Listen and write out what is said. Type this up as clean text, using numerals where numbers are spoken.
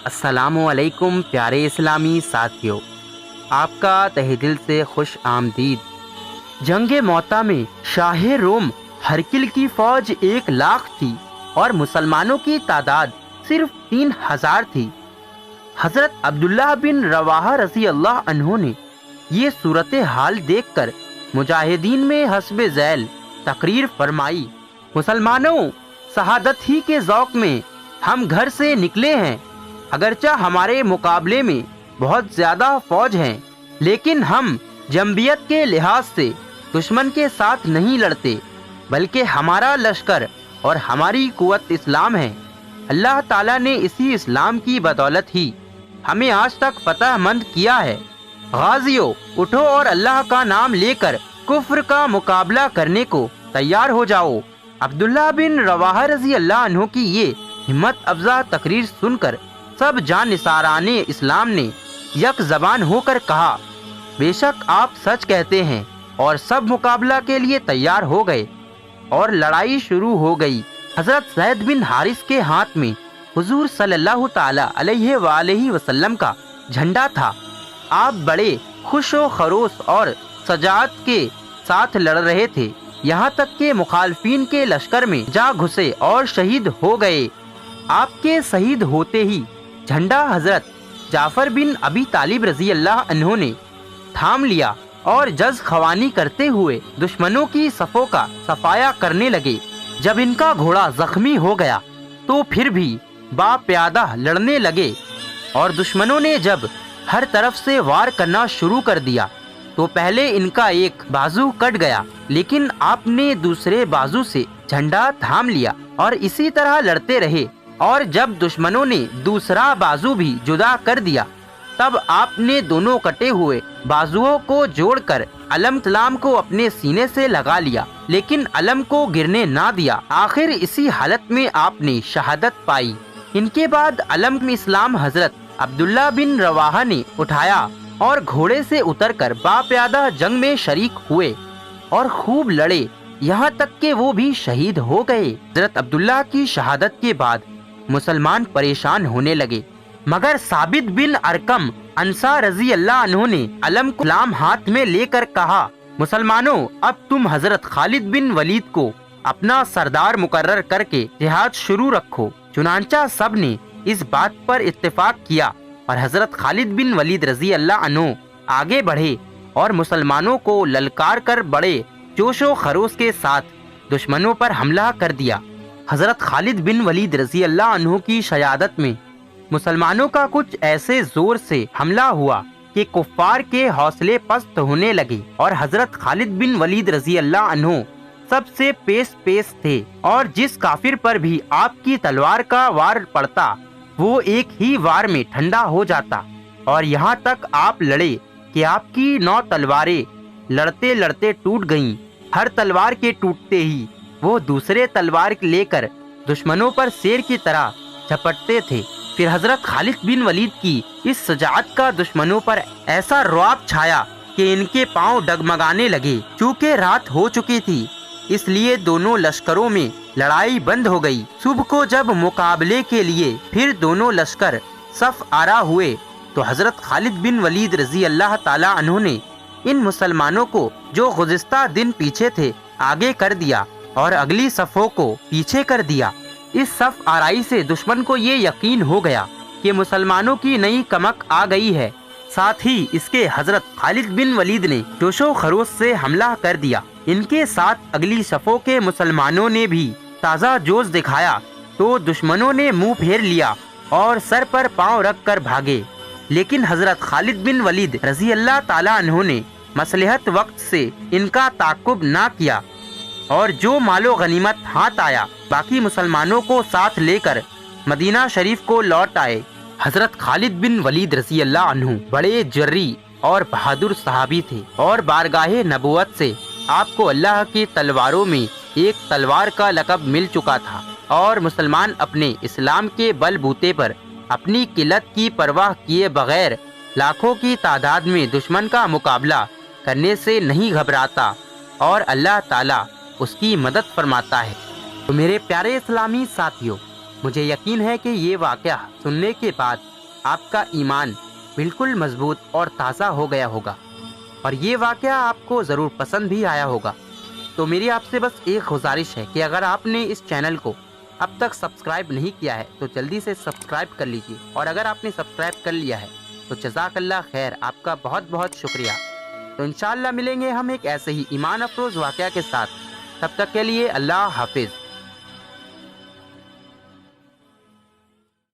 السلام علیکم پیارے اسلامی ساتھیوں، آپ کا تہہ دل سے خوش آمدید۔ جنگ موتا میں شاہ روم ہرکل کی فوج 1,00,000 تھی اور مسلمانوں کی تعداد صرف 3,000 تھی۔ حضرت عبداللہ بن رواحہ رضی اللہ عنہ نے یہ صورتحال دیکھ کر مجاہدین میں حسب ذیل تقریر فرمائی: مسلمانوں، شہادت ہی کے ذوق میں ہم گھر سے نکلے ہیں۔ اگرچہ ہمارے مقابلے میں بہت زیادہ فوج ہیں، لیکن ہم جنبیت کے لحاظ سے دشمن کے ساتھ نہیں لڑتے، بلکہ ہمارا لشکر اور ہماری قوت اسلام ہے۔ اللہ تعالیٰ نے اسی اسلام کی بدولت ہی ہمیں آج تک فتح مند کیا ہے۔ غازیوں، اٹھو اور اللہ کا نام لے کر کفر کا مقابلہ کرنے کو تیار ہو جاؤ۔ عبداللہ بن رواحہ رضی اللہ عنہ کی یہ ہمت افزا تقریر سن کر سب جانثاران اسلام نے یک زبان ہو کر کہا: بے شک آپ سچ کہتے ہیں، اور سب مقابلہ کے لیے تیار ہو گئے اور لڑائی شروع ہو گئی۔ حضرت زید بن حارث کے ہاتھ میں حضور صلی اللہ تعالی علیہ وآلہ وسلم کا جھنڈا تھا۔ آپ بڑے خوش و خروش اور شجاعت کے ساتھ لڑ رہے تھے، یہاں تک کہ مخالفین کے لشکر میں جا گھسے اور شہید ہو گئے۔ آپ کے شہید ہوتے ہی جھنڈا حضرت جعفر بن ابی طالب رضی اللہ عنہ نے تھام لیا اور جز خوانی کرتے ہوئے دشمنوں کی صفوں کا صفایا کرنے لگے۔ جب ان کا گھوڑا زخمی ہو گیا تو پھر بھی باپیادہ لڑنے لگے، اور دشمنوں نے جب ہر طرف سے وار کرنا شروع کر دیا تو پہلے ان کا ایک بازو کٹ گیا، لیکن آپ نے دوسرے بازو سے جھنڈا تھام لیا اور اسی طرح لڑتے رہے، اور جب دشمنوں نے دوسرا بازو بھی جدا کر دیا تب آپ نے دونوں کٹے ہوئے بازوؤں کو جوڑ کر علم اسلام کو اپنے سینے سے لگا لیا، لیکن علم کو گرنے نہ دیا۔ آخر اسی حالت میں آپ نے شہادت پائی۔ ان کے بعد علم اسلام حضرت عبداللہ بن رواحہ نے اٹھایا اور گھوڑے سے اتر کر باپیادہ جنگ میں شریک ہوئے اور خوب لڑے، یہاں تک کہ وہ بھی شہید ہو گئے۔ حضرت عبداللہ کی شہادت کے بعد مسلمان پریشان ہونے لگے، مگر ثابت بن ارقم انصار رضی اللہ عنہ نے علم کو اسلام ہاتھ میں لے کر کہا: مسلمانوں، اب تم حضرت خالد بن ولید کو اپنا سردار مقرر کر کے جہاد شروع رکھو۔ چنانچہ سب نے اس بات پر اتفاق کیا اور حضرت خالد بن ولید رضی اللہ عنہ آگے بڑھے اور مسلمانوں کو للکار کر بڑے جوش و خروش کے ساتھ دشمنوں پر حملہ کر دیا۔ حضرت خالد بن ولید رضی اللہ عنہ کی شہادت میں مسلمانوں کا کچھ ایسے زور سے حملہ ہوا کہ کفار کے حوصلے پست ہونے لگے، اور حضرت خالد بن ولید رضی اللہ عنہ سب سے پیش تھے، اور جس کافر پر بھی آپ کی تلوار کا وار پڑتا وہ ایک ہی وار میں ٹھنڈا ہو جاتا، اور یہاں تک آپ لڑے کہ آپ کی 9 تلواریں لڑتے لڑتے ٹوٹ گئیں۔ ہر تلوار کے ٹوٹتے ہی وہ دوسرے تلوار لے کر دشمنوں پر شیر کی طرح جھپٹتے تھے۔ پھر حضرت خالد بن ولید کی اس شجاعت کا دشمنوں پر ایسا رعب چھایا کہ ان کے پاؤں ڈگمگانے لگے۔ چونکہ رات ہو چکی تھی، اس لیے دونوں لشکروں میں لڑائی بند ہو گئی۔ صبح کو جب مقابلے کے لیے پھر دونوں لشکر صف آرا ہوئے تو حضرت خالد بن ولید رضی اللہ تعالی عنہ نے ان مسلمانوں کو جو گزشتہ دن پیچھے تھے آگے کر دیا اور اگلی صفوں کو پیچھے کر دیا۔ اس صف آرائی سے دشمن کو یہ یقین ہو گیا کہ مسلمانوں کی نئی کمک آ گئی ہے، ساتھ ہی اس کے حضرت خالد بن ولید نے جوش و خروش سے حملہ کر دیا۔ ان کے ساتھ اگلی صفوں کے مسلمانوں نے بھی تازہ جوش دکھایا تو دشمنوں نے منہ پھیر لیا اور سر پر پاؤں رکھ کر بھاگے، لیکن حضرت خالد بن ولید رضی اللہ تعالی عنہ نے مصلحت وقت سے ان کا تعاقب نہ کیا، اور جو مال و غنیمت ہاتھ آیا باقی مسلمانوں کو ساتھ لے کر مدینہ شریف کو لوٹ آئے۔ حضرت خالد بن ولید رضی اللہ عنہ بڑے جری اور بہادر صحابی تھے، اور بارگاہ نبوت سے آپ کو اللہ کی تلواروں میں ایک تلوار کا لقب مل چکا تھا، اور مسلمان اپنے اسلام کے بل بوتے پر اپنی قلت کی پرواہ کیے بغیر لاکھوں کی تعداد میں دشمن کا مقابلہ کرنے سے نہیں گھبراتا، اور اللہ تعالیٰ اس کی مدد فرماتا ہے۔ تو میرے پیارے اسلامی ساتھیوں، مجھے یقین ہے کہ یہ واقعہ سننے کے بعد آپ کا ایمان بالکل مضبوط اور تازہ ہو گیا ہوگا اور یہ واقعہ آپ کو ضرور پسند بھی آیا ہوگا۔ تو میری آپ سے بس ایک گزارش ہے کہ اگر آپ نے اس چینل کو اب تک سبسکرائب نہیں کیا ہے تو جلدی سے سبسکرائب کر لیجیے، اور اگر آپ نے سبسکرائب کر لیا ہے تو جزاک اللہ خیر، آپ کا بہت بہت شکریہ۔ تو انشاءاللہ ملیں گے ہم ایک ایسے ہی ایمان افروز واقعہ کے ساتھ، تب تک کے لیے اللہ حافظ۔